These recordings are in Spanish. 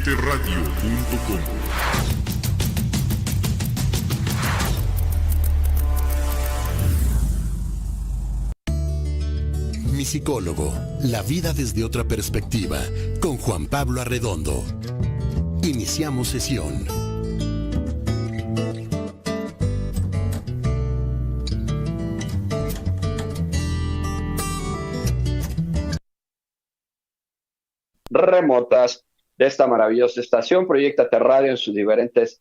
MBTradio.com. Mi psicólogo, la vida desde otra perspectiva, con Juan Pablo Arredondo. Iniciamos sesión. Remotas de esta maravillosa estación, Proyectate Radio en sus diferentes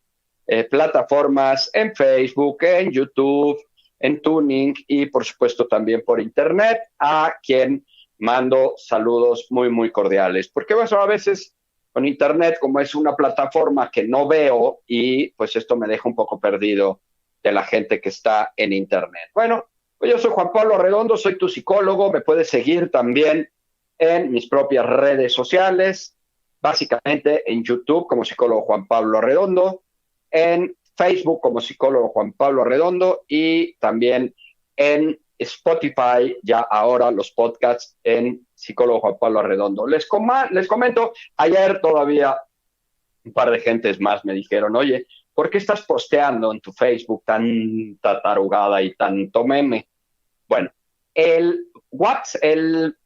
plataformas, en Facebook, en YouTube, en Tuning y por supuesto también por internet, a quien mando saludos muy muy cordiales, porque bueno, a veces con internet, como es una plataforma que no veo, y pues esto me deja un poco perdido de la gente que está en internet. Bueno, pues yo soy Juan Pablo Arredondo, soy tu psicólogo, me puedes seguir también en mis propias redes sociales, básicamente en YouTube como psicólogo Juan Pablo Arredondo, en Facebook como psicólogo Juan Pablo Arredondo y también en Spotify, ya ahora los podcasts en psicólogo Juan Pablo Arredondo. Les comento, ayer todavía un par de gentes más me dijeron, oye, ¿por qué estás posteando en tu Facebook tanta tarugada y tanto meme? Bueno, el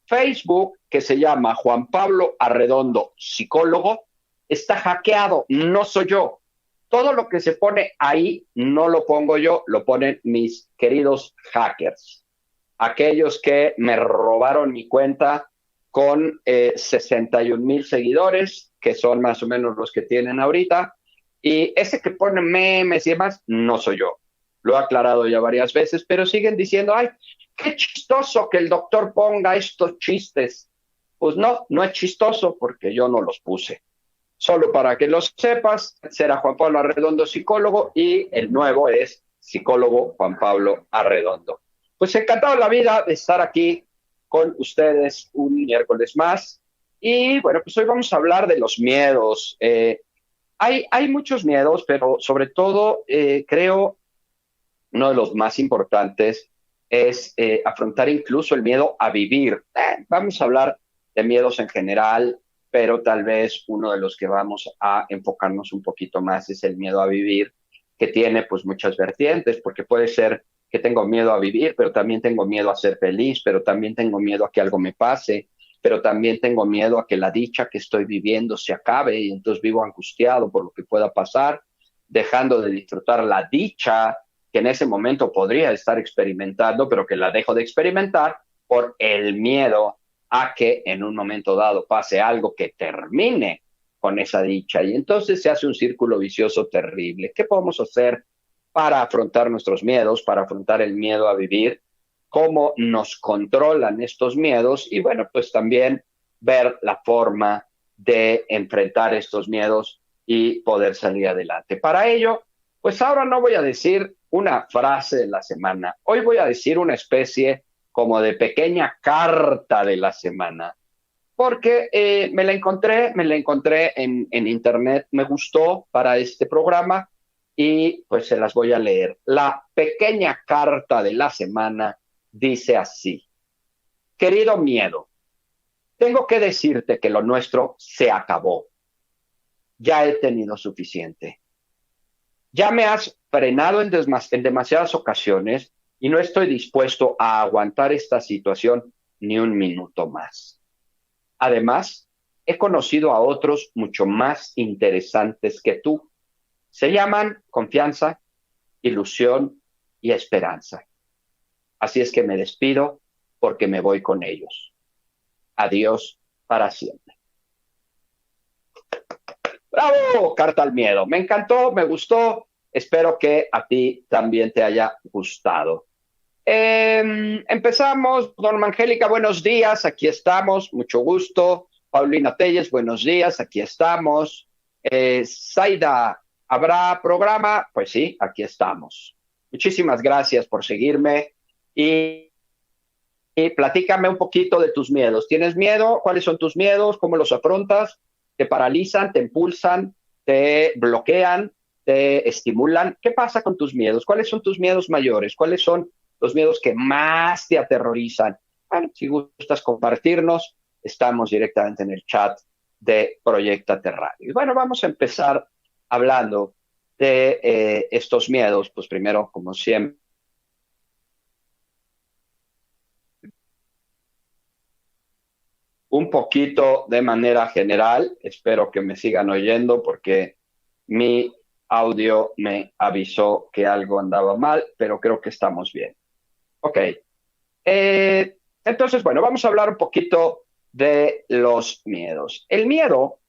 Facebook, que se llama Juan Pablo Arredondo Psicólogo, está hackeado, no soy yo. Todo lo que se pone ahí no lo pongo yo, lo ponen mis queridos hackers. Aquellos que me robaron mi cuenta con 61,000 seguidores, que son más o menos los que tienen ahorita. Y ese que pone memes y demás, no soy yo. Lo he aclarado ya varias veces, pero siguen diciendo, ay, qué chistoso que el doctor ponga estos chistes. Pues no, no es chistoso porque yo no los puse. Solo para que lo sepas, será Juan Pablo Arredondo Psicólogo y el nuevo es psicólogo Juan Pablo Arredondo. Pues encantado la vida de estar aquí con ustedes un miércoles más. Y bueno, pues hoy vamos a hablar de los miedos. Hay muchos miedos, pero sobre todo creo uno de los más importantes es afrontar incluso el miedo a vivir. Vamos a hablar de miedos en general, pero tal vez uno de los que vamos a enfocarnos un poquito más es el miedo a vivir, que tiene pues muchas vertientes, porque puede ser que tengo miedo a vivir, pero también tengo miedo a ser feliz, pero también tengo miedo a que algo me pase, pero también tengo miedo a que la dicha que estoy viviendo se acabe y entonces vivo angustiado por lo que pueda pasar, dejando de disfrutar la dicha que en ese momento podría estar experimentando, pero que la dejo de experimentar por el miedo a que en un momento dado pase algo que termine con esa dicha. Y entonces se hace un círculo vicioso terrible. ¿Qué podemos hacer para afrontar nuestros miedos, para afrontar el miedo a vivir? ¿Cómo nos controlan estos miedos? Y bueno, pues también ver la forma de enfrentar estos miedos y poder salir adelante. Para ello, pues ahora no voy a decir una frase de la semana. Hoy voy a decir una especie como de pequeña carta de la semana, porque me la encontré en internet, me gustó para este programa y pues se las voy a leer. La pequeña carta de la semana dice así: querido miedo, tengo que decirte que lo nuestro se acabó. Ya he tenido suficiente. Ya me has frenado en demasiadas ocasiones y no estoy dispuesto a aguantar esta situación ni un minuto más. Además, he conocido a otros mucho más interesantes que tú. Se llaman confianza, ilusión y esperanza. Así es que me despido porque me voy con ellos. Adiós para siempre. ¡Bravo! Carta al miedo. Me encantó, me gustó. Espero que a ti también te haya gustado. Empezamos. Norma Angélica, buenos días. Aquí estamos. Mucho gusto. Paulina Telles, buenos días. Aquí estamos. Zaida, ¿habrá programa? Pues sí, aquí estamos. Muchísimas gracias por seguirme. Y platícame un poquito de tus miedos. ¿Tienes miedo? ¿Cuáles son tus miedos? ¿Cómo los afrontas? ¿Te paralizan? ¿Te impulsan? ¿Te bloquean? ¿Te estimulan? ¿Qué pasa con tus miedos? ¿Cuáles son tus miedos mayores? ¿Cuáles son los miedos que más te aterrorizan? Bueno, si gustas compartirnos, estamos directamente en el chat de Proyectate Radio. Y bueno, vamos a empezar hablando de estos miedos. Pues primero, como siempre, un poquito de manera general. Espero que me sigan oyendo porque mi audio me avisó que algo andaba mal, pero creo que estamos bien. Ok. Entonces, bueno, vamos a hablar un poquito de los miedos. El miedo,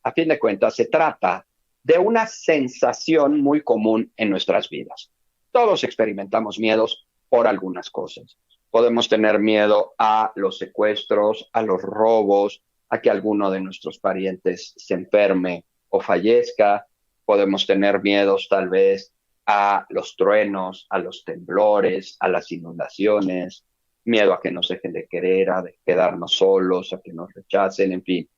a fin de cuentas, se trata de una sensación muy común en nuestras vidas. Todos experimentamos miedos por algunas cosas. Podemos tener miedo a los secuestros, a los robos, a que alguno de nuestros parientes se enferme o fallezca. Podemos tener miedos tal vez a los truenos, a los temblores, a las inundaciones, miedo a que nos dejen de querer, a de quedarnos solos, a que nos rechacen, en fin.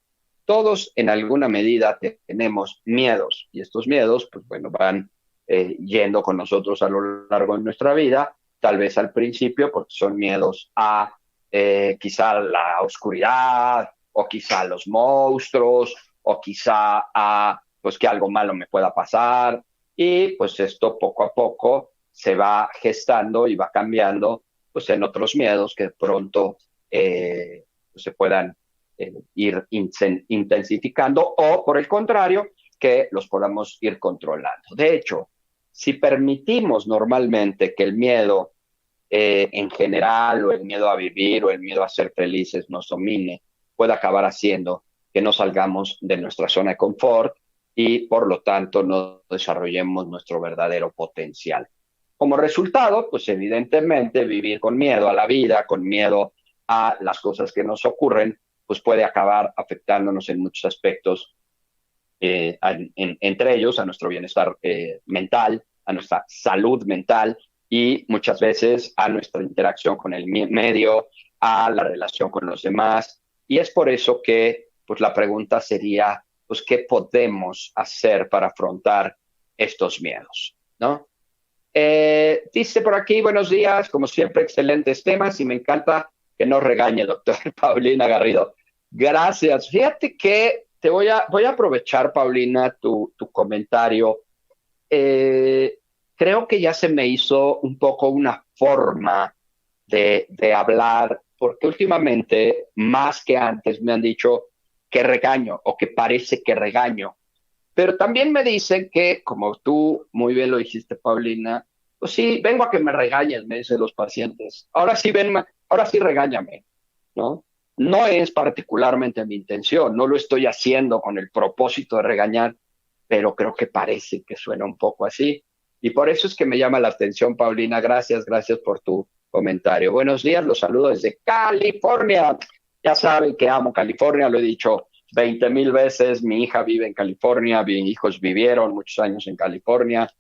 Todos en alguna medida tenemos miedos y estos miedos, pues bueno, van yendo con nosotros a lo largo de nuestra vida, tal vez al principio, porque son miedos a quizá la oscuridad, o quizá a los monstruos, o quizá a pues que algo malo me pueda pasar, y pues esto poco a poco se va gestando y va cambiando pues en otros miedos que de pronto pues, se puedan ir intensificando o por el contrario que los podamos ir controlando. De hecho, si permitimos normalmente que el miedo en general o el miedo a vivir o el miedo a ser felices nos domine, puede acabar haciendo que no salgamos de nuestra zona de confort y por lo tanto no desarrollemos nuestro verdadero potencial. Como resultado, pues evidentemente vivir con miedo a la vida, con miedo a las cosas que nos ocurren, pues puede acabar afectándonos en muchos aspectos, entre ellos a nuestro bienestar mental, a nuestra salud mental y muchas veces a nuestra interacción con el medio, a la relación con los demás. Y es por eso que pues, la pregunta sería, pues, ¿qué podemos hacer para afrontar estos miedos? ¿No? Dice por aquí, buenos días, como siempre, excelentes temas y me encanta que nos regañe, doctor Paulina Garrido. Gracias. Fíjate que voy a aprovechar, Paulina, tu comentario. Creo que ya se me hizo un poco una forma de hablar, porque últimamente, más que antes, me han dicho que regaño o que parece que regaño. Pero también me dicen que, como tú muy bien lo dijiste, Paulina, pues sí, vengo a que me regañes, me dicen los pacientes. Ahora sí, ahora sí regáñame, ¿no? No es particularmente mi intención, no lo estoy haciendo con el propósito de regañar, pero creo que parece que suena un poco así. Y por eso es que me llama la atención, Paulina. Gracias, gracias por tu comentario. Buenos días, los saludo desde California. Ya saben que amo California, lo he dicho 20,000 veces. Mi hija vive en California, mis hijos vivieron muchos años en California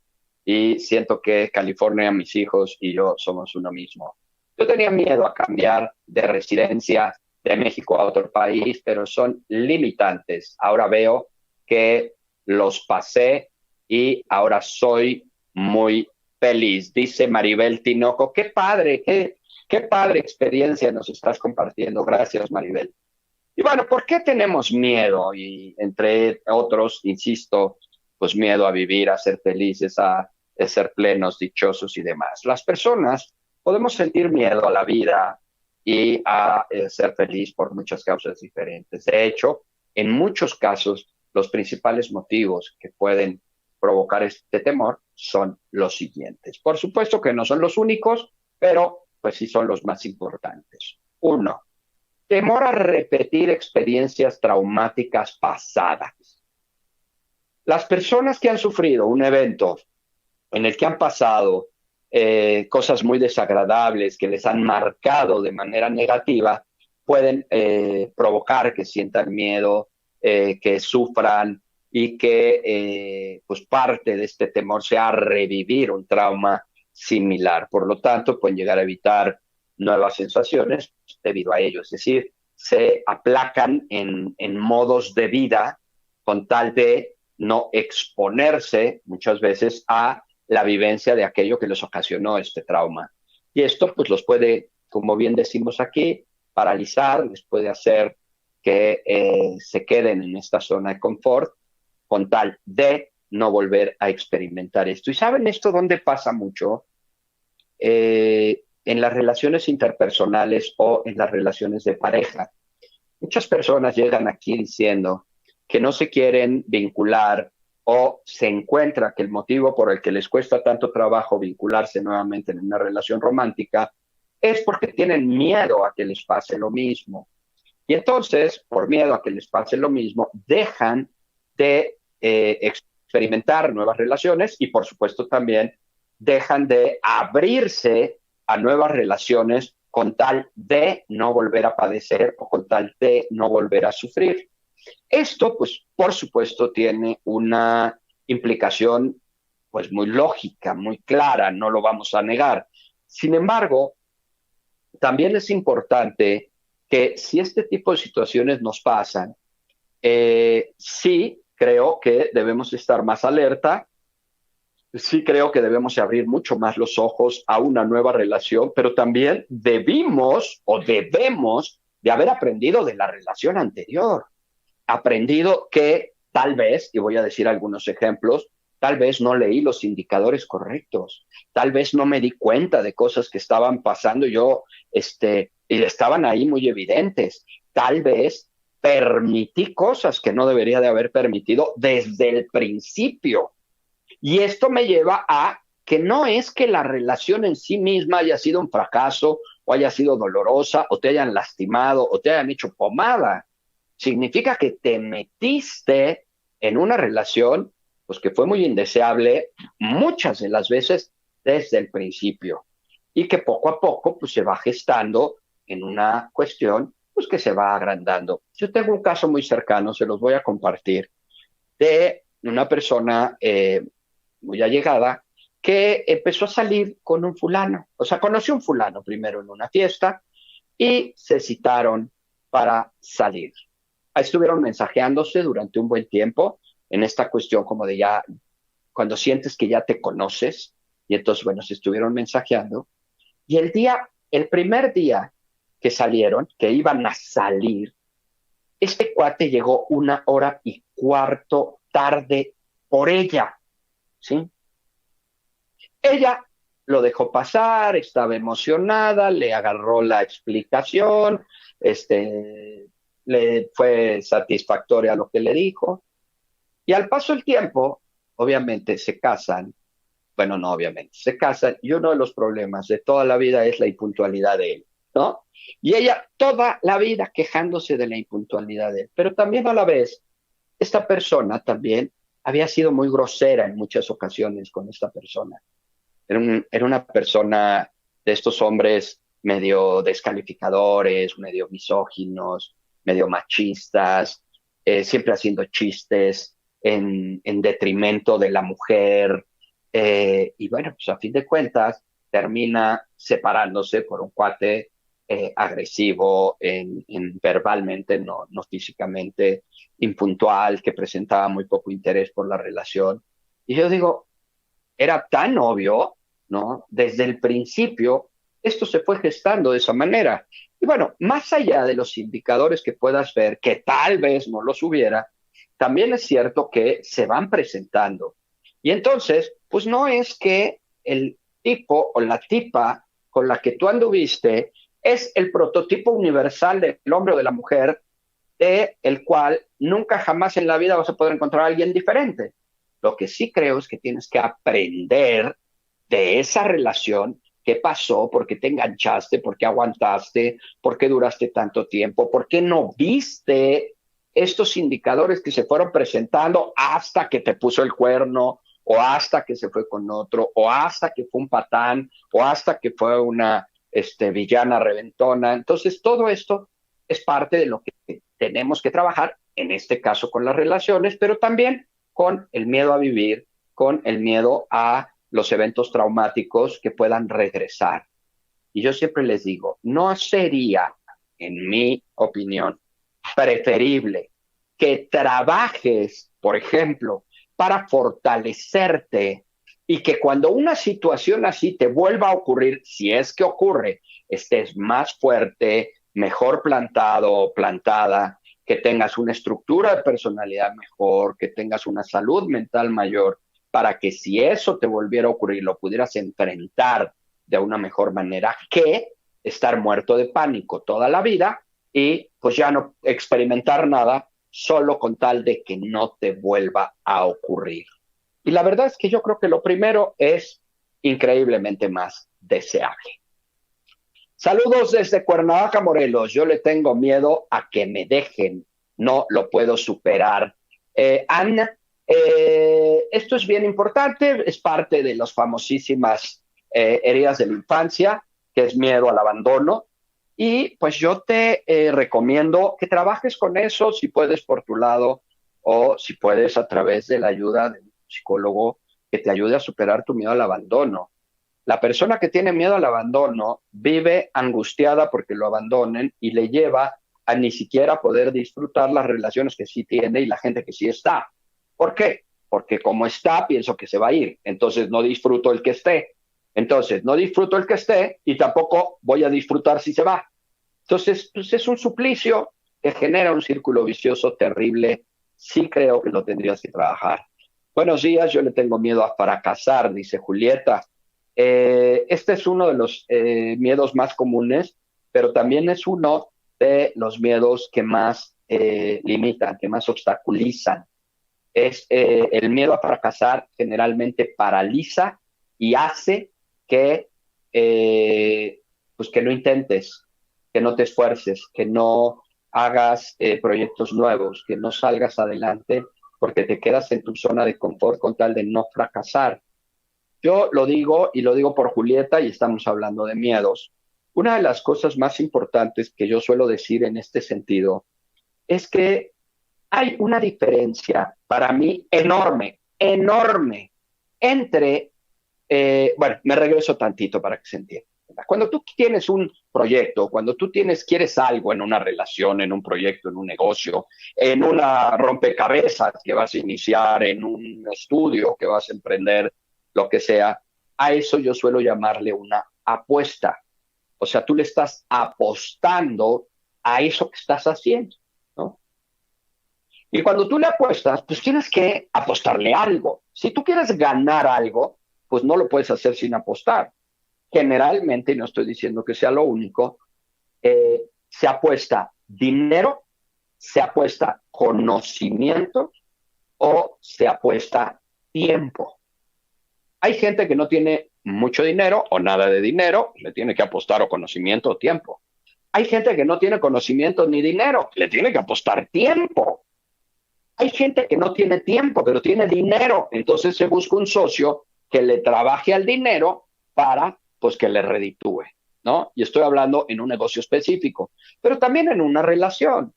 y siento que California, mis hijos y yo somos uno mismo. Yo tenía miedo a cambiar de residencia de México a otro país, pero son limitantes. Ahora veo que los pasé y ahora soy muy feliz. Dice Maribel Tinoco, qué padre, qué padre experiencia nos estás compartiendo. Gracias, Maribel. Y bueno, ¿por qué tenemos miedo? Y entre otros, insisto, pues miedo a vivir, a ser felices, a ser plenos, dichosos y demás. Las personas podemos sentir miedo a la vida y a ser feliz por muchas causas diferentes. De hecho, en muchos casos, los principales motivos que pueden provocar este temor son los siguientes. Por supuesto que no son los únicos, pero pues sí son los más importantes. Uno, temor a repetir experiencias traumáticas pasadas. Las personas que han sufrido un evento en el que han pasado cosas muy desagradables que les han marcado de manera negativa, pueden provocar que sientan miedo, que sufran y que pues parte de este temor sea revivir un trauma similar. Por lo tanto, pueden llegar a evitar nuevas sensaciones debido a ello. Es decir, se aplacan en modos de vida con tal de no exponerse muchas veces a la vivencia de aquello que les ocasionó este trauma. Y esto pues los puede, como bien decimos aquí, paralizar, les puede hacer que se queden en esta zona de confort con tal de no volver a experimentar esto. ¿Y saben esto dónde pasa mucho? En las relaciones interpersonales o en las relaciones de pareja. Muchas personas llegan aquí diciendo que no se quieren vincular o se encuentra que el motivo por el que les cuesta tanto trabajo vincularse nuevamente en una relación romántica es porque tienen miedo a que les pase lo mismo. Y entonces, por miedo a que les pase lo mismo, dejan de experimentar nuevas relaciones y, por supuesto, también dejan de abrirse a nuevas relaciones con tal de no volver a padecer o con tal de no volver a sufrir. Esto, pues, por supuesto, tiene una implicación, pues, muy lógica, muy clara, no lo vamos a negar. Sin embargo, también es importante que si este tipo de situaciones nos pasan, sí creo que debemos estar más alerta, sí creo que debemos abrir mucho más los ojos a una nueva relación, pero también debemos o debemos de haber aprendido de la relación anterior, aprendido que tal vez, y voy a decir algunos ejemplos, tal vez no leí los indicadores correctos, tal vez no me di cuenta de cosas que estaban pasando yo, y estaban ahí muy evidentes, tal vez permití cosas que no debería de haber permitido desde el principio. Y esto me lleva a que no es que la relación en sí misma haya sido un fracaso o haya sido dolorosa o te hayan lastimado o te hayan hecho pomada. Significa que te metiste en una relación pues que fue muy indeseable muchas de las veces desde el principio y que poco a poco pues se va gestando en una cuestión pues que se va agrandando. Yo tengo un caso muy cercano, se los voy a compartir, de una persona muy allegada que empezó a salir con un fulano, o sea, conoció un fulano primero en una fiesta y se citaron para salir. Estuvieron mensajeándose durante un buen tiempo en esta cuestión como de ya, cuando sientes que ya te conoces, y entonces, bueno, se estuvieron mensajeando, y el primer día que salieron, que iban a salir, este cuate llegó 1 hora y cuarto tarde por ella, ¿sí? Ella lo dejó pasar, estaba emocionada, le agarró la explicación, le fue satisfactoria lo que le dijo, y al paso del tiempo, obviamente se casan, bueno, no obviamente, se casan, y uno de los problemas de toda la vida es la impuntualidad de él, ¿no? Y ella toda la vida quejándose de la impuntualidad de él, pero también a la vez, esta persona también había sido muy grosera en muchas ocasiones con esta persona. Era una persona de estos hombres medio descalificadores, medio misóginos, medio machistas, siempre haciendo chistes en detrimento de la mujer. Y bueno, pues a fin de cuentas termina separándose por un cuate agresivo verbalmente, no físicamente, impuntual, que presentaba muy poco interés por la relación. Y yo digo, era tan obvio, ¿no? Desde el principio, esto se fue gestando de esa manera. Y bueno, más allá de los indicadores que puedas ver, que tal vez no los hubiera, también es cierto que se van presentando. Y entonces, pues no es que el tipo o la tipa con la que tú anduviste es el prototipo universal del hombre o de la mujer, de el cual nunca jamás en la vida vas a poder encontrar a alguien diferente. Lo que sí creo es que tienes que aprender de esa relación, qué pasó, por qué te enganchaste, por qué aguantaste, por qué duraste tanto tiempo, por qué no viste estos indicadores que se fueron presentando hasta que te puso el cuerno, o hasta que se fue con otro, o hasta que fue un patán, o hasta que fue una villana reventona. Entonces, todo esto es parte de lo que tenemos que trabajar, en este caso con las relaciones, pero también con el miedo a vivir, con el miedo a los eventos traumáticos que puedan regresar. Y yo siempre les digo, no sería, en mi opinión, preferible que trabajes, por ejemplo, para fortalecerte y que cuando una situación así te vuelva a ocurrir, si es que ocurre, estés más fuerte, mejor plantado o plantada que tengas una estructura de personalidad mejor, que tengas una salud mental mayor, para que si eso te volviera a ocurrir, lo pudieras enfrentar de una mejor manera que estar muerto de pánico toda la vida y pues ya no experimentar nada solo con tal de que no te vuelva a ocurrir. Y la verdad es que yo creo que lo primero es increíblemente más deseable. Saludos desde Cuernavaca, Morelos. Yo le tengo miedo a que me dejen. No lo puedo superar. Ana, esto es bien importante. Es parte de las famosísimas heridas de la infancia, que es miedo al abandono. Y pues yo te recomiendo que trabajes con eso, si puedes por tu lado o si puedes a través de la ayuda de un psicólogo que te ayude a superar tu miedo al abandono. La persona que tiene miedo al abandono vive angustiada porque lo abandonen y le lleva a ni siquiera poder disfrutar las relaciones que sí tiene y la gente que sí está. ¿Por qué? Porque como está, pienso que se va a ir. Entonces no disfruto el que esté. Entonces no disfruto el que esté y tampoco voy a disfrutar si se va. Entonces, pues es un suplicio que genera un círculo vicioso terrible. Sí creo que lo tendrías que trabajar. Buenos días, yo le tengo miedo a fracasar, dice Julieta. Este es uno de los miedos más comunes, pero también es uno de los miedos que más limitan, que más obstaculizan. El miedo a fracasar generalmente paraliza y hace que, pues que no intentes, que no te esfuerces, que no hagas proyectos nuevos, que no salgas adelante porque te quedas en tu zona de confort con tal de no fracasar. Yo lo digo y lo digo por Julieta y estamos hablando de miedos. Una de las cosas más importantes que yo suelo decir en este sentido es que hay una diferencia para mí enorme, enorme entre, bueno, me regreso tantito para que se entienda. Cuando tú tienes un proyecto, cuando tú quieres algo en una relación, en un proyecto, en un negocio, en una rompecabezas que vas a iniciar, en un estudio que vas a emprender, lo que sea, a eso yo suelo llamarle una apuesta. O sea, tú le estás apostando a eso que estás haciendo, ¿no? Y cuando tú le apuestas, pues tienes que apostarle algo. Si tú quieres ganar algo, pues no lo puedes hacer sin apostar. Generalmente, y no estoy diciendo que sea lo único, se apuesta dinero, se apuesta conocimiento o se apuesta tiempo. Hay gente que no tiene mucho dinero o nada de dinero, le tiene que apostar o conocimiento o tiempo. Hay gente que no tiene conocimiento ni dinero, le tiene que apostar tiempo. Hay gente que no tiene tiempo, pero tiene dinero, entonces se busca un socio que le trabaje al dinero para, pues, que le reditúe, ¿no? Y estoy hablando en un negocio específico, pero también en una relación.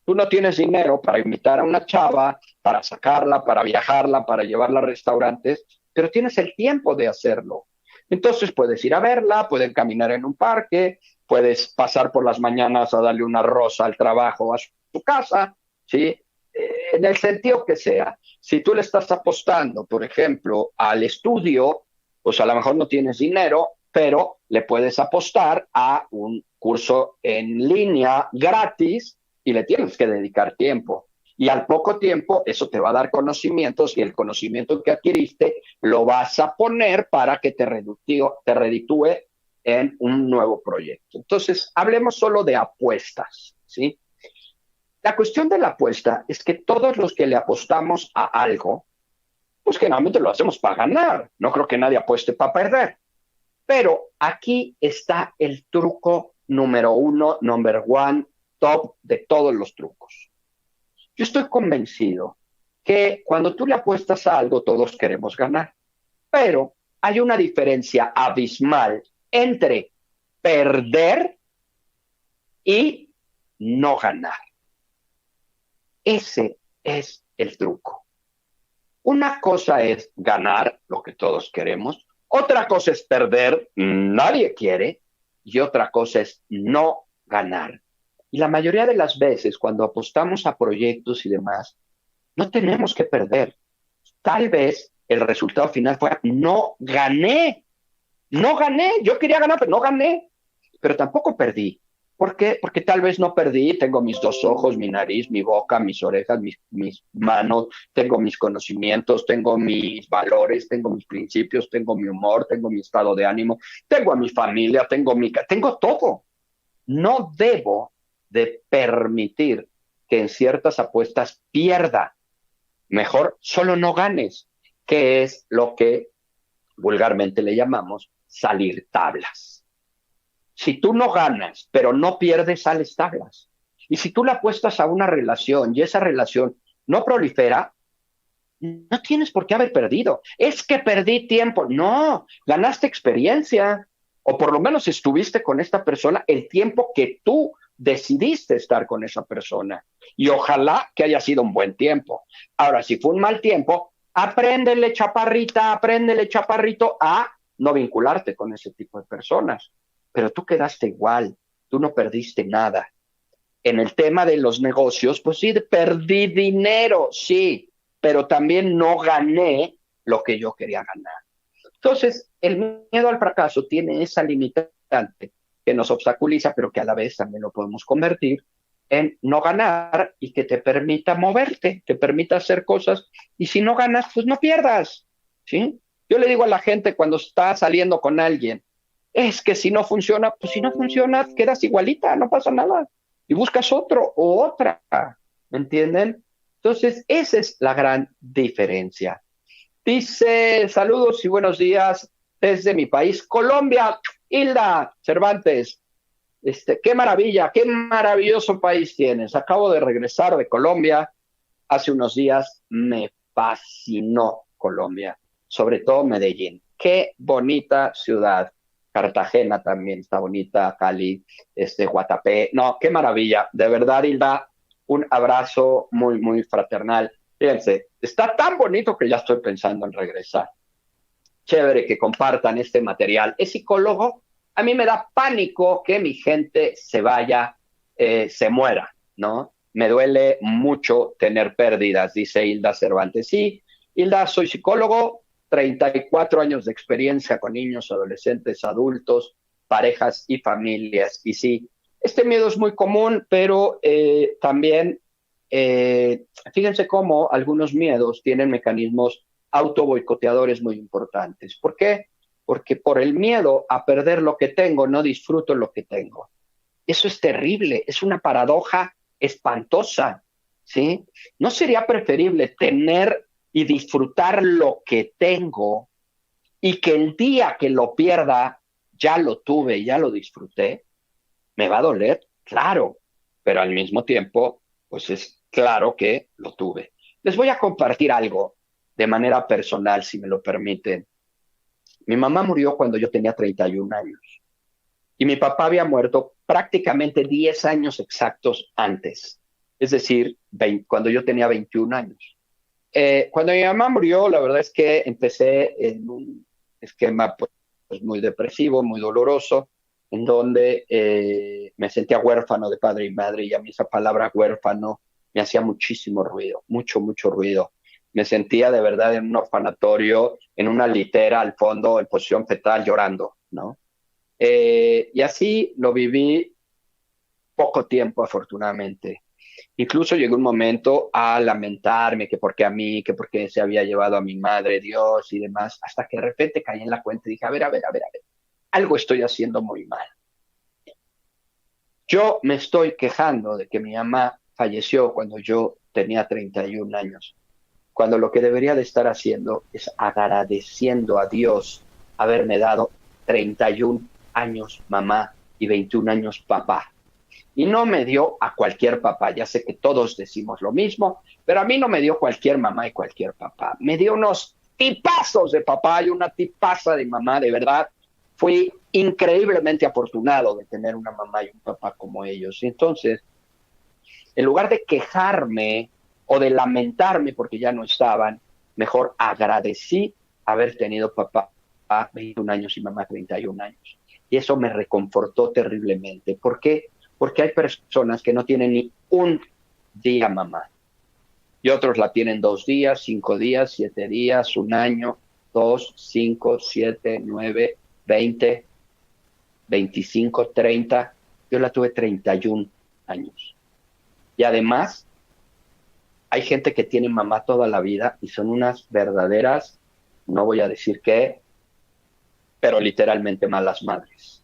Tú no tienes dinero para invitar a una chava, para sacarla, para viajarla, para llevarla a restaurantes, pero tienes el tiempo de hacerlo. Entonces puedes ir a verla, pueden caminar en un parque, puedes pasar por las mañanas a darle una rosa al trabajo, a su casa, ¿sí? En el sentido que sea. Si tú le estás apostando, por ejemplo, al estudio, pues a lo mejor no tienes dinero, pero le puedes apostar a un curso en línea gratis y le tienes que dedicar tiempo. Y al poco tiempo eso te va a dar conocimientos y el conocimiento que adquiriste lo vas a poner para que te reditúe en un nuevo proyecto. Entonces, hablemos solo de apuestas, ¿sí? La cuestión de la apuesta es que todos los que le apostamos a algo, pues generalmente lo hacemos para ganar. No creo que nadie apueste para perder. Pero aquí está el truco número uno, number one, top de todos los trucos. Yo estoy convencido que cuando tú le apuestas a algo, todos queremos ganar. Pero hay una diferencia abismal entre perder y no ganar. Ese es el truco. Una cosa es ganar, lo que todos queremos. Otra cosa es perder, nadie quiere. Y otra cosa es no ganar. Y la mayoría de las veces, cuando apostamos a proyectos y demás, no tenemos que perder. Tal vez el resultado final fue, no gané. No gané. Yo quería ganar, pero no gané. Pero tampoco perdí. ¿Por qué? Porque tal vez no perdí, tengo mis dos ojos, mi nariz, mi boca, mis orejas, mis manos, tengo mis conocimientos, tengo mis valores, tengo mis principios, tengo mi humor, tengo mi estado de ánimo, tengo a mi familia, tengo todo. No debo de permitir que en ciertas apuestas pierda. Mejor solo no ganes, que es lo que vulgarmente le llamamos salir tablas. Si tú no ganas, pero no pierdes, sales tablas. Y si tú le apuestas a una relación y esa relación no prolifera, no tienes por qué haber perdido. Es que perdí tiempo. No, ganaste experiencia. O por lo menos estuviste con esta persona el tiempo que tú decidiste estar con esa persona. Y ojalá que haya sido un buen tiempo. Ahora, si fue un mal tiempo, apréndele, chaparrito, a no vincularte con ese tipo de personas. Pero tú quedaste igual, tú no perdiste nada. En el tema de los negocios, pues sí, perdí dinero, sí, pero también no gané lo que yo quería ganar. Entonces, el miedo al fracaso tiene esa limitante que nos obstaculiza, pero que a la vez también lo podemos convertir en no ganar y que te permita moverte, te permita hacer cosas. Y si no ganas, pues no pierdas, ¿sí? Yo le digo a la gente cuando está saliendo con alguien, es que si no funciona, pues si no funciona, quedas igualita, no pasa nada. Y buscas otro o otra, ¿me entienden? Entonces, esa es la gran diferencia. Dice, saludos y buenos días desde mi país, Colombia. Hilda Cervantes, qué maravilla, qué maravilloso país tienes. Acabo de regresar de Colombia hace unos días, me fascinó Colombia, sobre todo Medellín. Qué bonita ciudad. Cartagena también está bonita, Cali, Guatapé. No, qué maravilla. De verdad, Hilda, un abrazo muy, muy fraternal. Fíjense, está tan bonito que ya estoy pensando en regresar. Chévere que compartan este material. Es psicólogo. A mí me da pánico que mi gente se vaya, se muera, ¿no? Me duele mucho tener pérdidas, dice Hilda Cervantes. Sí, Hilda, soy psicólogo, 34 años de experiencia con niños, adolescentes, adultos, parejas y familias. Y sí, este miedo es muy común, pero también fíjense cómo algunos miedos tienen mecanismos autoboicoteadores muy importantes. ¿Por qué? Porque por el miedo a perder lo que tengo, no disfruto lo que tengo. Eso es terrible, es una paradoja espantosa, ¿sí? ¿No sería preferible tener y disfrutar lo que tengo y que el día que lo pierda ya lo tuve, ya lo disfruté? ¿Me va a doler? Claro, pero al mismo tiempo, pues es claro que lo tuve. Les voy a compartir algo de manera personal, si me lo permiten. Mi mamá murió cuando yo tenía 31 años y mi papá había muerto prácticamente 10 años exactos antes, es decir, cuando yo tenía 21 años. Cuando mi mamá murió, la verdad es que empecé en un esquema pues, muy depresivo, muy doloroso, en donde me sentía huérfano de padre y madre, y a mí esa palabra huérfano me hacía muchísimo ruido, mucho, mucho ruido. Me sentía de verdad en un orfanatorio, en una litera al fondo, en posición fetal, llorando, ¿no? Y así lo viví poco tiempo, afortunadamente. Incluso llegó un momento a lamentarme que por qué a mí, que por qué se había llevado a mi madre Dios y demás, hasta que de repente caí en la cuenta y dije, a ver, algo estoy haciendo muy mal. Yo me estoy quejando de que mi mamá falleció cuando yo tenía 31 años, cuando lo que debería de estar haciendo es agradeciendo a Dios haberme dado 31 años mamá y 21 años papá. Y no me dio a cualquier papá, ya sé que todos decimos lo mismo, pero a mí no me dio cualquier mamá y cualquier papá. Me dio unos tipazos de papá y una tipaza de mamá, de verdad. Fui increíblemente afortunado de tener una mamá y un papá como ellos. Y entonces, en lugar de quejarme o de lamentarme porque ya no estaban, mejor agradecí haber tenido papá 21 años y mamá 31 años. Y eso me reconfortó terriblemente. ¿Por qué? Porque hay personas que no tienen ni un día mamá. Y otros la tienen 2 días, 5 días, 7 días, 1 año, 2, 5, 7, 9, 20, 25, 30. Yo la tuve 31 años. Y además, hay gente que tiene mamá toda la vida y son unas verdaderas, no voy a decir qué, pero literalmente malas madres.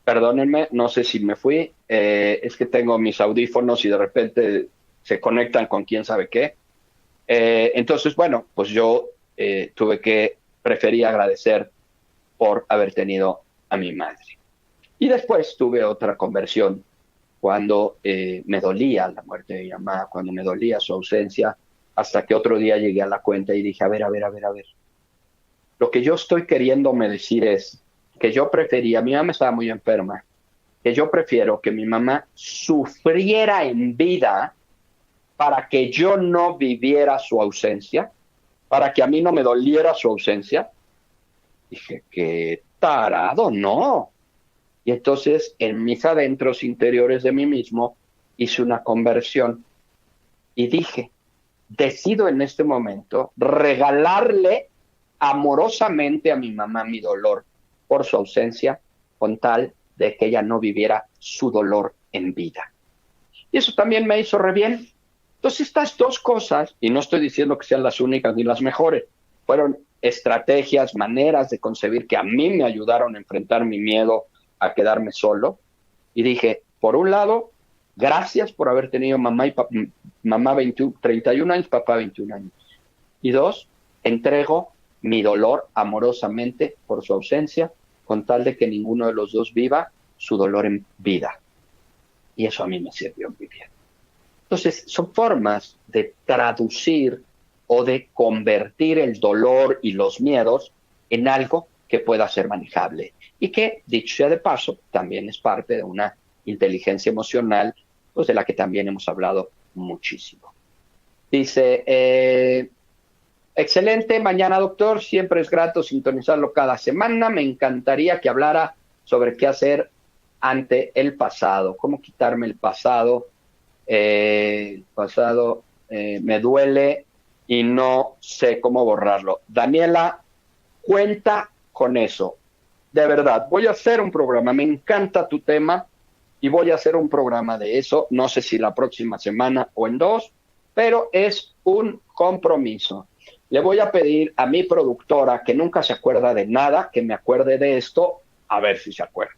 Perdónenme, no sé si me fui, es que tengo mis audífonos y de repente se conectan con quién sabe qué. Entonces, bueno, pues yo preferí agradecer por haber tenido a mi madre. Y después tuve otra conversión cuando me dolía la muerte de mi mamá, cuando me dolía su ausencia, hasta que otro día llegué a la cuenta y dije, a ver. Lo que yo estoy queriéndome decir es que yo prefería, mi mamá estaba muy enferma, que yo prefiero que mi mamá sufriera en vida para que yo no viviera su ausencia, para que a mí no me doliera su ausencia. Dije, qué tarado, no. Y entonces en mis adentros interiores de mí mismo hice una conversión y dije, decido en este momento regalarle amorosamente a mi mamá mi dolor por su ausencia, con tal de que ella no viviera su dolor en vida. Y eso también me hizo re bien. Entonces estas dos cosas, y no estoy diciendo que sean las únicas ni las mejores, fueron estrategias, maneras de concebir que a mí me ayudaron a enfrentar mi miedo a quedarme solo. Y dije, por un lado, gracias por haber tenido mamá 31 años, papá 21 años. Y dos, entrego mi dolor amorosamente por su ausencia, con tal de que ninguno de los dos viva su dolor en vida. Y eso a mí me sirvió muy bien. Entonces, son formas de traducir o de convertir el dolor y los miedos en algo que pueda ser manejable y que, dicho sea de paso, también es parte de una inteligencia emocional, pues de la que también hemos hablado muchísimo. Dice, excelente mañana, doctor, siempre es grato sintonizarlo cada semana, me encantaría que hablara sobre qué hacer ante el pasado, cómo quitarme el pasado. Me duele y no sé cómo borrarlo. Daniela, cuenta con eso. De verdad, voy a hacer un programa. Me encanta tu tema y voy a hacer un programa de eso. No sé si la próxima semana o en 2, pero es un compromiso. Le voy a pedir a mi productora, que nunca se acuerda de nada, que me acuerde de esto, a ver si se acuerda.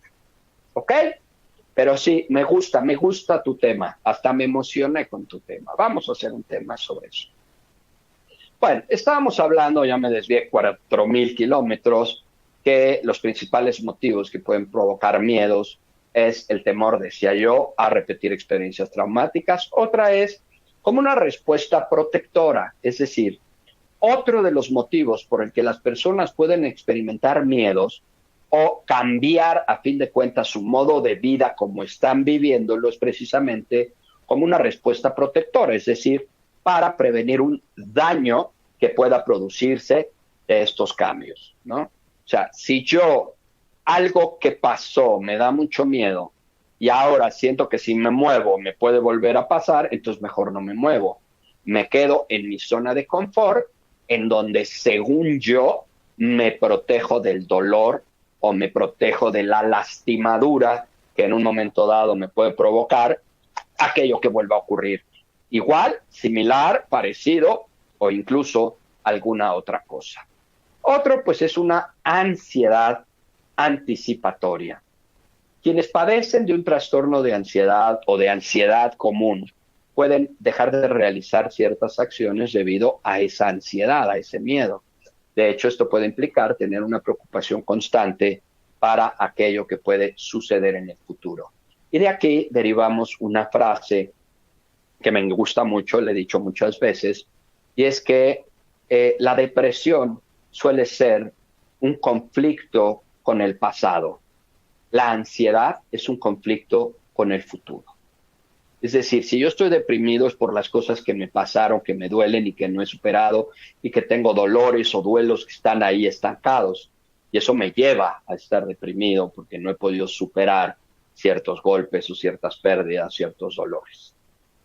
¿Ok? Pero sí, me gusta tu tema. Hasta me emocioné con tu tema. Vamos a hacer un tema sobre eso. Bueno, estábamos hablando, ya me desvié 4,000 kilómetros, que los principales motivos que pueden provocar miedos es el temor, decía yo, a repetir experiencias traumáticas. Otra es como una respuesta protectora, es decir, otro de los motivos por el que las personas pueden experimentar miedos o cambiar a fin de cuentas su modo de vida como están viviéndolo es precisamente como una respuesta protectora, es decir, para prevenir un daño que pueda producirse de estos cambios, ¿no? O sea, si yo algo que pasó me da mucho miedo y ahora siento que si me muevo me puede volver a pasar, entonces mejor no me muevo. Me quedo en mi zona de confort, en donde según yo me protejo del dolor o me protejo de la lastimadura que en un momento dado me puede provocar aquello que vuelva a ocurrir. Igual, similar, parecido o incluso alguna otra cosa. Otro, pues, es una ansiedad anticipatoria. Quienes padecen de un trastorno de ansiedad o de ansiedad común pueden dejar de realizar ciertas acciones debido a esa ansiedad, a ese miedo. De hecho, esto puede implicar tener una preocupación constante para aquello que puede suceder en el futuro. Y de aquí derivamos una frase que me gusta mucho, le he dicho muchas veces, y es que la depresión suele ser un conflicto con el pasado. La ansiedad es un conflicto con el futuro. Es decir, si yo estoy deprimido es por las cosas que me pasaron, que me duelen y que no he superado y que tengo dolores o duelos que están ahí estancados. Y eso me lleva a estar deprimido porque no he podido superar ciertos golpes o ciertas pérdidas, ciertos dolores.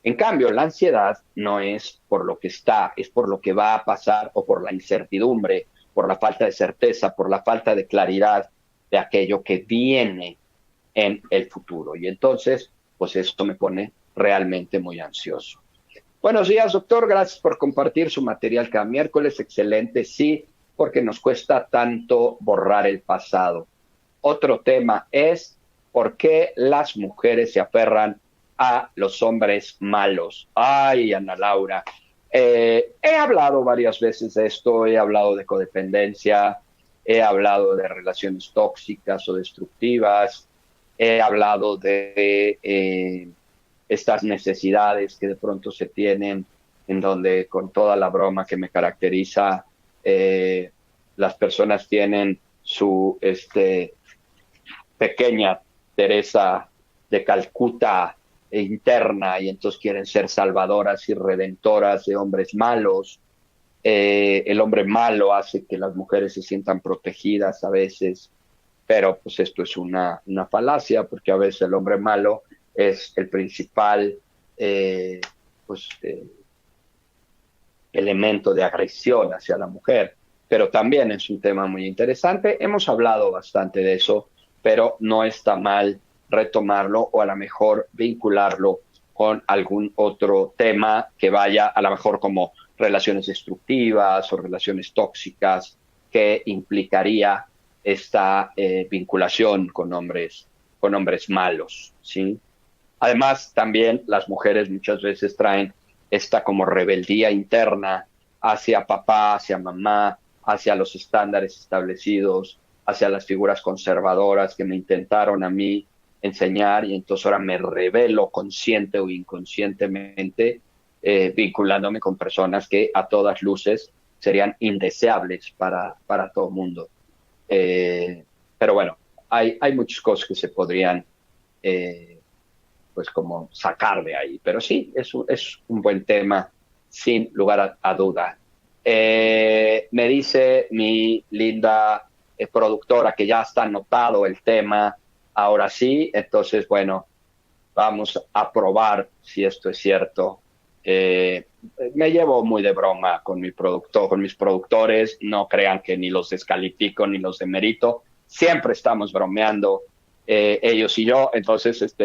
En cambio, la ansiedad no es por lo que está, es por lo que va a pasar o por la incertidumbre por la falta de certeza, por la falta de claridad de aquello que viene en el futuro. Y entonces, pues esto me pone realmente muy ansioso. Buenos días, doctor. Gracias por compartir su material cada miércoles. Excelente, sí, porque nos cuesta tanto borrar el pasado. Otro tema es por qué las mujeres se aferran a los hombres malos. Ay, Ana Laura, he hablado varias veces de esto, he hablado de codependencia, he hablado de relaciones tóxicas o destructivas, he hablado de estas necesidades que de pronto se tienen, en donde con toda la broma que me caracteriza, las personas tienen su pequeña Teresa de Calcuta interna y entonces quieren ser salvadoras y redentoras de hombres malos. El hombre malo hace que las mujeres se sientan protegidas a veces, pero pues esto es una falacia, porque a veces el hombre malo es el principal pues, elemento de agresión hacia la mujer, pero también es un tema muy interesante. Hemos hablado bastante de eso, pero no está mal retomarlo o a lo mejor vincularlo con algún otro tema que vaya a lo mejor como relaciones destructivas o relaciones tóxicas que implicaría esta vinculación con hombres malos, ¿sí? Además, también las mujeres muchas veces traen esta como rebeldía interna hacia papá, hacia mamá, hacia los estándares establecidos, hacia las figuras conservadoras que me intentaron a mí enseñar, y entonces ahora me rebelo consciente o inconscientemente, vinculándome con personas que a todas luces serían indeseables para todo el mundo. Pero bueno, hay muchas cosas que se podrían pues como sacar de ahí, pero sí, es un buen tema, sin lugar a duda. Me dice mi linda productora que ya está anotado el tema, ahora sí, entonces bueno, vamos a probar si esto es cierto. Me llevo muy de broma con mis productores, no crean que ni los descalifico ni los demerito, siempre estamos bromeando ellos y yo, entonces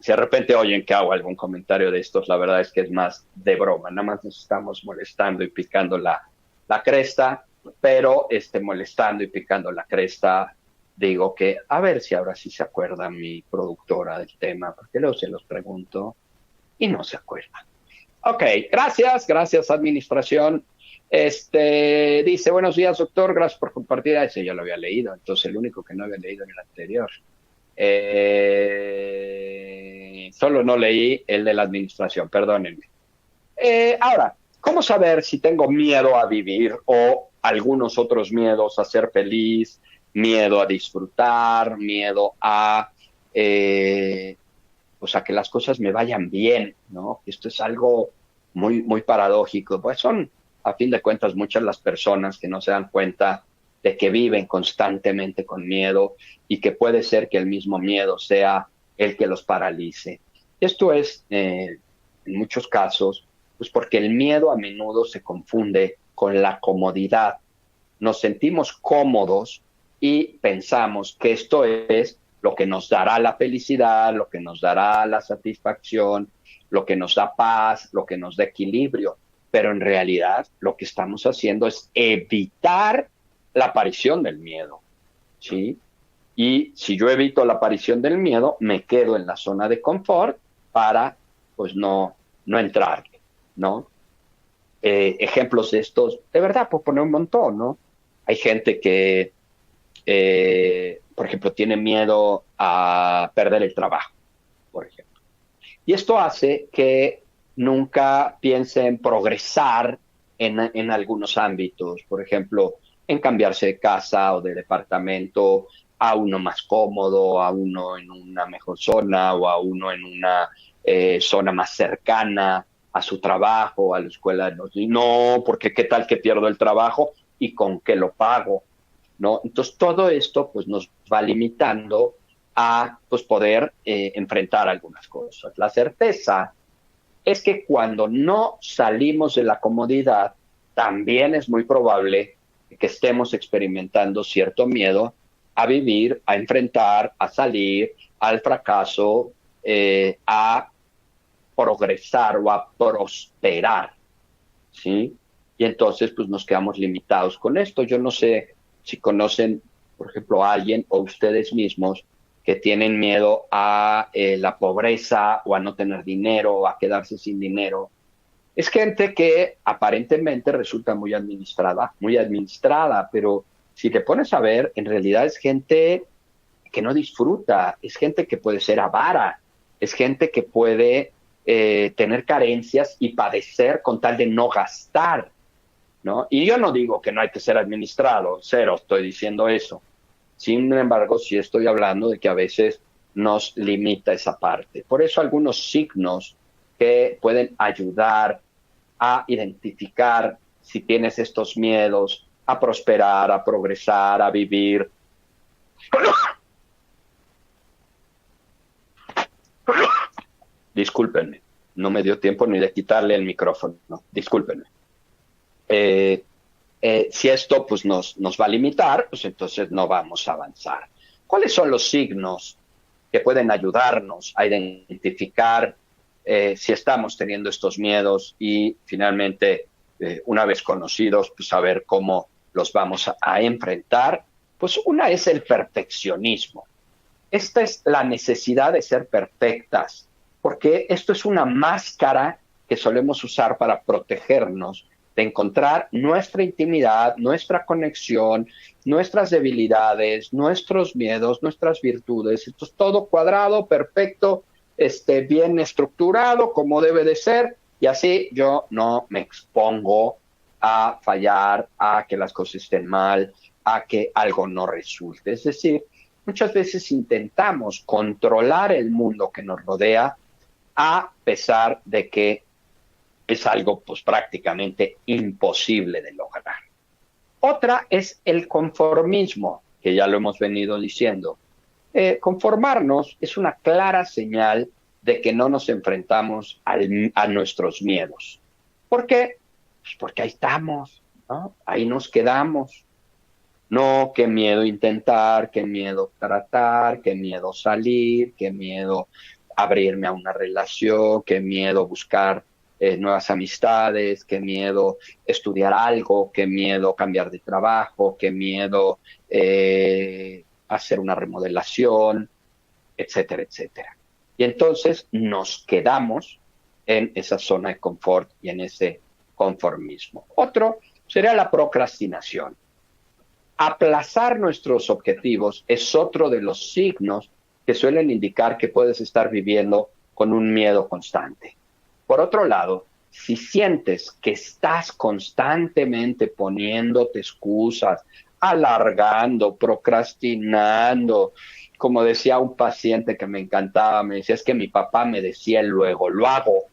si de repente oyen que hago algún comentario de estos, la verdad es que es más de broma, nada más nos estamos molestando y picando la cresta, pero molestando y picando la cresta, digo que a ver si ahora sí se acuerda mi productora del tema, porque luego se los pregunto y no se acuerda. Ok, gracias administración. Dice, buenos días, doctor, gracias por compartir. Ese ya lo había leído, entonces el único que no había leído en el anterior. Solo no leí el de la administración, perdónenme. Ahora, ¿cómo saber si tengo miedo a vivir o algunos otros miedos a ser feliz, miedo a disfrutar, miedo a pues a que las cosas me vayan bien, ¿no? Esto es algo muy, muy paradójico. Pues son, a fin de cuentas, muchas las personas que no se dan cuenta de que viven constantemente con miedo y que puede ser que el mismo miedo sea el que los paralice. Esto es, en muchos casos, pues porque el miedo a menudo se confunde con la comodidad. Nos sentimos cómodos y pensamos que esto es lo que nos dará la felicidad, lo que nos dará la satisfacción, lo que nos da paz, lo que nos da equilibrio. Pero en realidad lo que estamos haciendo es evitar la aparición del miedo, ¿sí? Y si yo evito la aparición del miedo, me quedo en la zona de confort para, pues, no entrar, ¿no? Ejemplos de estos, de verdad, puedo poner un montón, ¿no? Hay gente que, por ejemplo, tiene miedo a perder el trabajo, por ejemplo. Y esto hace que nunca piense en progresar en algunos ámbitos, por ejemplo, en cambiarse de casa o de departamento a uno más cómodo, a uno en una mejor zona o a uno en una zona más cercana a su trabajo, a la escuela. No, porque qué tal que pierdo el trabajo y con qué lo pago, ¿no? Entonces todo esto pues nos va limitando a pues poder enfrentar algunas cosas. La certeza es que cuando no salimos de la comodidad, también es muy probable que estemos experimentando cierto miedo a vivir, a enfrentar, a salir al fracaso, a progresar o a prosperar, ¿sí? Y entonces pues nos quedamos limitados con esto. Yo no sé si conocen, por ejemplo, a alguien o ustedes mismos que tienen miedo a la pobreza o a no tener dinero o a quedarse sin dinero. Es gente que aparentemente resulta muy administrada, pero si te pones a ver, en realidad es gente que no disfruta, es gente que puede ser avara, es gente que puede tener carencias y padecer con tal de no gastar, ¿no? Y yo no digo que no hay que ser administrado, cero estoy diciendo eso. Sin embargo, sí estoy hablando de que a veces nos limita esa parte. Por eso algunos signos que pueden ayudar a identificar si tienes estos miedos, a prosperar, a progresar, a vivir. Discúlpenme, no me dio tiempo ni de quitarle el micrófono, no, discúlpenme. Si esto pues nos va a limitar, pues entonces no vamos a avanzar. ¿Cuáles son los signos que pueden ayudarnos a identificar si estamos teniendo estos miedos y finalmente, una vez conocidos, pues saber cómo los vamos a enfrentar? Pues una es el perfeccionismo. Esta es la necesidad de ser perfectas, porque esto es una máscara que solemos usar para protegernos de encontrar nuestra intimidad, nuestra conexión, nuestras debilidades, nuestros miedos, nuestras virtudes. Esto es todo cuadrado, perfecto, bien estructurado, como debe de ser, y así yo no me expongo a fallar, a que las cosas estén mal, a que algo no resulte. Es decir, muchas veces intentamos controlar el mundo que nos rodea a pesar de que es algo pues prácticamente imposible de lograr. Otra es el conformismo, que ya lo hemos venido diciendo. Conformarnos es una clara señal de que no nos enfrentamos a nuestros miedos. ¿Por qué? Pues porque ahí estamos, ¿no? Ahí nos quedamos. No, qué miedo intentar, qué miedo tratar, qué miedo salir, qué miedo abrirme a una relación, qué miedo buscar nuevas amistades, qué miedo estudiar algo, qué miedo cambiar de trabajo, qué miedo hacer una remodelación, etcétera, etcétera. Y entonces nos quedamos en esa zona de confort y en ese conformismo. Otro sería la procrastinación. Aplazar nuestros objetivos es otro de los signos que suelen indicar que puedes estar viviendo con un miedo constante. Por otro lado, si sientes que estás constantemente poniéndote excusas, alargando, procrastinando, como decía un paciente que me encantaba, me decía, es que mi papá me decía el luego lo hago.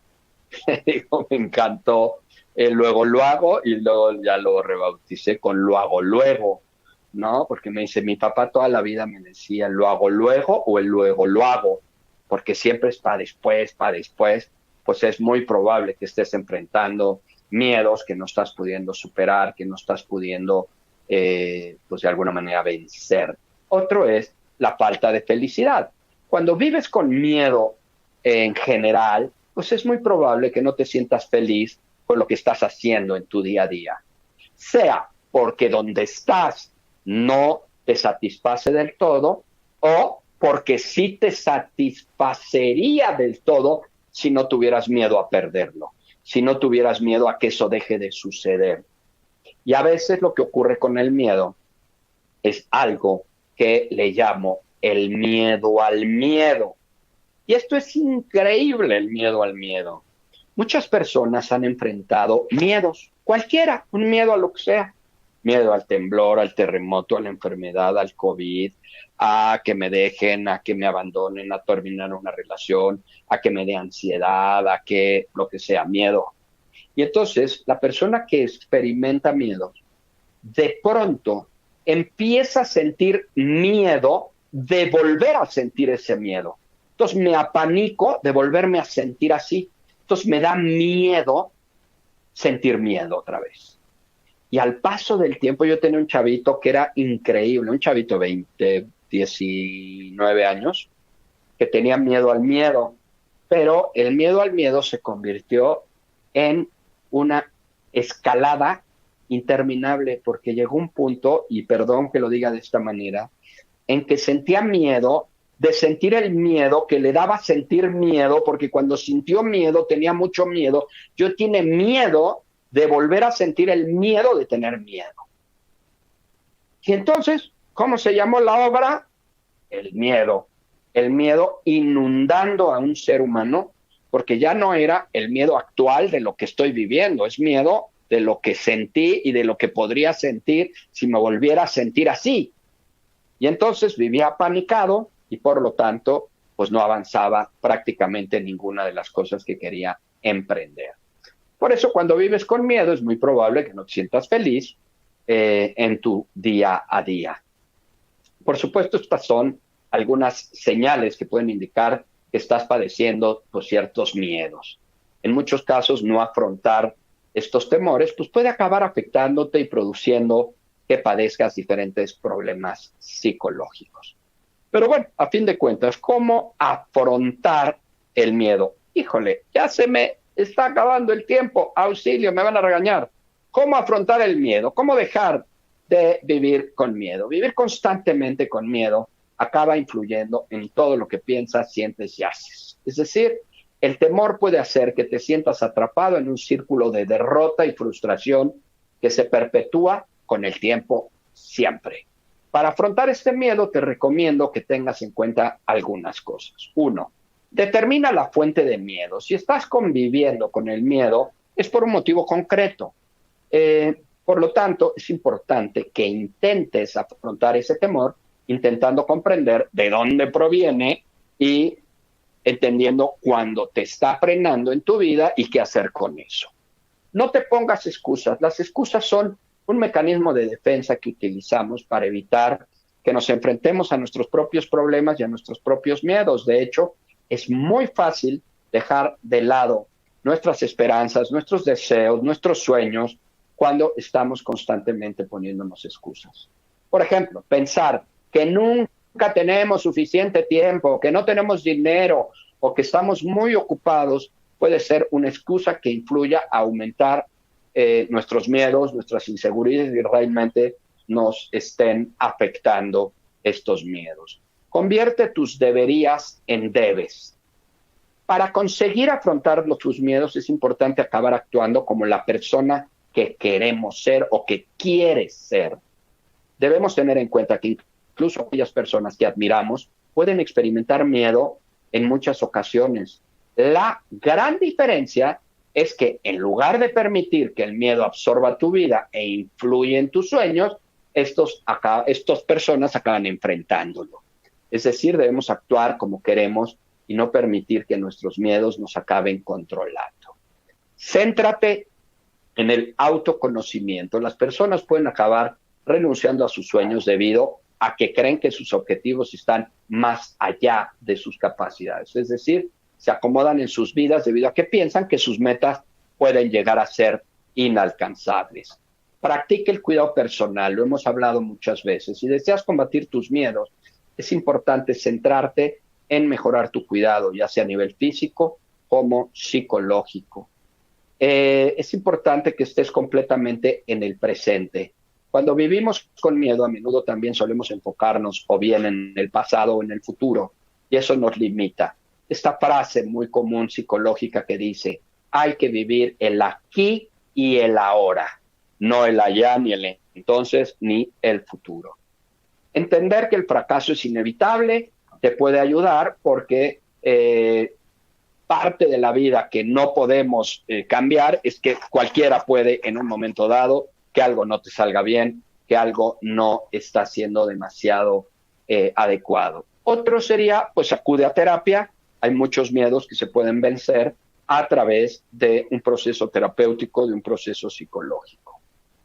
Digo, me encantó el luego lo hago y luego ya lo rebauticé con lo hago luego, ¿no? Porque me dice, mi papá toda la vida me decía lo hago luego o el luego lo hago, porque siempre es para después, pues es muy probable que estés enfrentando miedos que no estás pudiendo superar, que no estás pudiendo, pues de alguna manera vencer. Otro es la falta de felicidad. Cuando vives con miedo en general, pues es muy probable que no te sientas feliz con lo que estás haciendo en tu día a día. Sea porque donde estás no te satisface del todo o porque sí te satisfacería del todo si no tuvieras miedo a perderlo, si no tuvieras miedo a que eso deje de suceder. Y a veces lo que ocurre con el miedo es algo que le llamo el miedo al miedo. Y esto es increíble, el miedo al miedo. Muchas personas han enfrentado miedos, cualquiera, un miedo a lo que sea. Miedo al temblor, al terremoto, a la enfermedad, al COVID, a que me dejen, a que me abandonen, a terminar una relación, a que me dé ansiedad, a que lo que sea, miedo. Y entonces la persona que experimenta miedo, de pronto empieza a sentir miedo de volver a sentir ese miedo. Entonces me apanico de volverme a sentir así. Entonces me da miedo sentir miedo otra vez. Y al paso del tiempo yo tenía un chavito que era increíble, un chavito 20, 19 años, que tenía miedo al miedo, pero el miedo al miedo se convirtió en una escalada interminable porque llegó un punto, y perdón que lo diga de esta manera, en que sentía miedo de sentir el miedo que le daba sentir miedo, porque cuando sintió miedo tenía mucho miedo. Yo tiene miedo de volver a sentir el miedo de tener miedo. Y entonces, ¿cómo se llamó la obra? El miedo. El miedo inundando a un ser humano, porque ya no era el miedo actual de lo que estoy viviendo, es miedo de lo que sentí y de lo que podría sentir si me volviera a sentir así. Y entonces vivía apanicado y por lo tanto, pues no avanzaba prácticamente ninguna de las cosas que quería emprender. Por eso cuando vives con miedo es muy probable que no te sientas feliz en tu día a día. Por supuesto, estas son algunas señales que pueden indicar que estás padeciendo pues, ciertos miedos. En muchos casos, no afrontar estos temores pues, puede acabar afectándote y produciendo que padezcas diferentes problemas psicológicos. Pero bueno, a fin de cuentas, ¿cómo afrontar el miedo? Híjole, ya se me está acabando el tiempo, auxilio, me van a regañar. ¿Cómo afrontar el miedo? ¿Cómo dejar de vivir con miedo? Vivir constantemente con miedo acaba influyendo en todo lo que piensas, sientes y haces. Es decir, el temor puede hacer que te sientas atrapado en un círculo de derrota y frustración que se perpetúa con el tiempo siempre. Para afrontar este miedo te recomiendo que tengas en cuenta algunas cosas. Uno, determina la fuente de miedo. Si estás conviviendo con el miedo, es por un motivo concreto. Por lo tanto, es importante que intentes afrontar ese temor intentando comprender de dónde proviene y entendiendo cuándo te está frenando en tu vida y qué hacer con eso. No te pongas excusas. Las excusas son un mecanismo de defensa que utilizamos para evitar que nos enfrentemos a nuestros propios problemas y a nuestros propios miedos. De hecho, es muy fácil dejar de lado nuestras esperanzas, nuestros deseos, nuestros sueños, cuando estamos constantemente poniéndonos excusas. Por ejemplo, pensar que nunca tenemos suficiente tiempo, que no tenemos dinero o que estamos muy ocupados puede ser una excusa que influya a aumentar nuestros miedos, nuestras inseguridades y realmente nos estén afectando estos miedos. Convierte tus deberías en debes. Para conseguir afrontar tus miedos es importante acabar actuando como la persona que queremos ser o que quieres ser. Debemos tener en cuenta que incluso aquellas personas que admiramos pueden experimentar miedo en muchas ocasiones. La gran diferencia es que en lugar de permitir que el miedo absorba tu vida e influya en tus sueños, estas personas acaban enfrentándolo. Es decir, debemos actuar como queremos y no permitir que nuestros miedos nos acaben controlando. Céntrate en el autoconocimiento. Las personas pueden acabar renunciando a sus sueños debido a que creen que sus objetivos están más allá de sus capacidades. Es decir, se acomodan en sus vidas debido a que piensan que sus metas pueden llegar a ser inalcanzables. Practica el cuidado personal, lo hemos hablado muchas veces. Si deseas combatir tus miedos, es importante centrarte en mejorar tu cuidado, ya sea a nivel físico como psicológico. Es importante que estés completamente en el presente. Cuando vivimos con miedo, a menudo también solemos enfocarnos o bien en el pasado o en el futuro, y eso nos limita. Esta frase muy común psicológica que dice, hay que vivir el aquí y el ahora, no el allá ni el entonces ni el futuro. Entender que el fracaso es inevitable te puede ayudar porque parte de la vida que no podemos cambiar es que cualquiera puede en un momento dado que algo no te salga bien, que algo no está siendo demasiado adecuado. Otro sería, pues acude a terapia. Hay muchos miedos que se pueden vencer a través de un proceso terapéutico, de un proceso psicológico.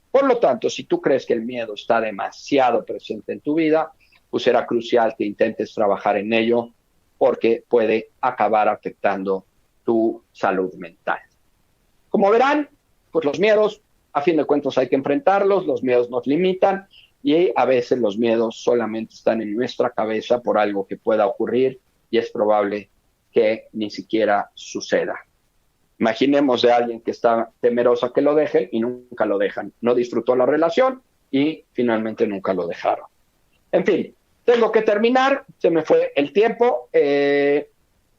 Por lo tanto, si tú crees que el miedo está demasiado presente en tu vida, pues será crucial que intentes trabajar en ello porque puede acabar afectando tu salud mental. Como verán, pues los miedos A fin de cuentas hay que enfrentarlos, los miedos nos limitan y a veces los miedos solamente están en nuestra cabeza por algo que pueda ocurrir y es probable que ni siquiera suceda. Imaginemos de alguien que está temeroso a que lo dejen y nunca lo dejan. No disfrutó la relación y finalmente nunca lo dejaron. En fin, tengo que terminar, se me fue el tiempo.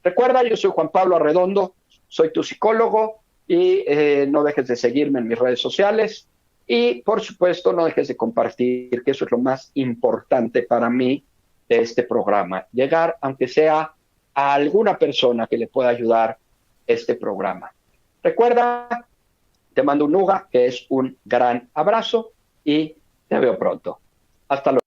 Recuerda, yo soy Juan Pablo Arredondo, soy tu psicólogo y no dejes de seguirme en mis redes sociales y por supuesto no dejes de compartir, que eso es lo más importante para mí de este programa, llegar aunque sea a alguna persona que le pueda ayudar este programa. Recuerda, te mando un nuga, que es un gran abrazo y te veo pronto. Hasta luego.